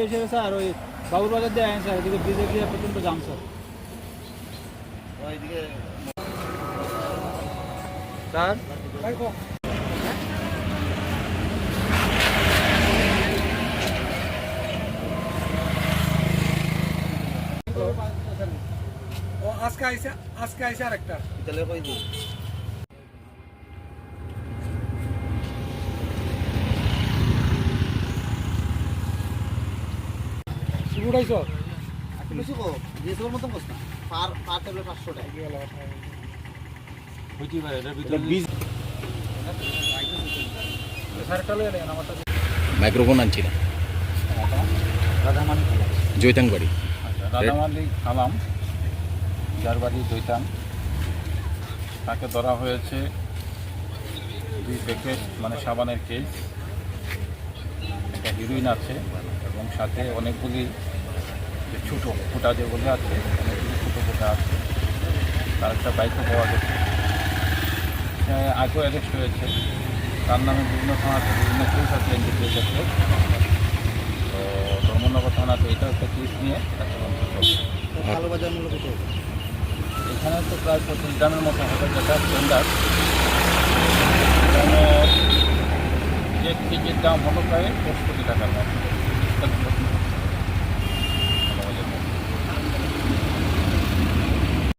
এসে স্যার ওই বাবুর বাজার দিয়ে আইন স্যার এদিকে ব্রিজে গিয়ে প্রচণ্ড জাম স্যার। ওইদিকে স্যার ও আজকে আইসা আরেকটা তাহলে কই দিই উঠাইছ বেশি কো যেসবের মতন কষ্ট পার পার টেবিলে 500 টাকা বুঝি ভাই এর ভিতরে বীজ স্যার কালে এলেন আমারটা মাইক্রোফোন আনছি না রাধামানি জৈতাং বাড়ি রাধামানি খালাম যার বাড়ি দইতাম তাকে ধরা হয়েছে 2 প্যাকেট মানে সাবানের কেস, একটা হিরোইন আছে এবং সাথে অনেকগুলি যে ছোটো ফুটা যেগুলো আছে অনেকগুলি ছোটো ফুটা আছে, তার একটা বাইকও পাওয়া গেছে। আগেও অ্যারেস্ট হয়েছে, তার নামে বিভিন্ন থানাতে বিভিন্ন কেস আছে এনডিপিএস আছে। তো ধর্মনগর থানাতে এটা একটা কেস নিয়ে তাকে তদন্ত চলছে। ভালো বাজার মূল্য কত? এখানে তো প্রায় 25 গ্রামের মতো হবে, যেটা স্ট্যান্ডার্ড। এখানে 1 কেজির দাম হলো প্রায় 10 কোটি টাকার মতো।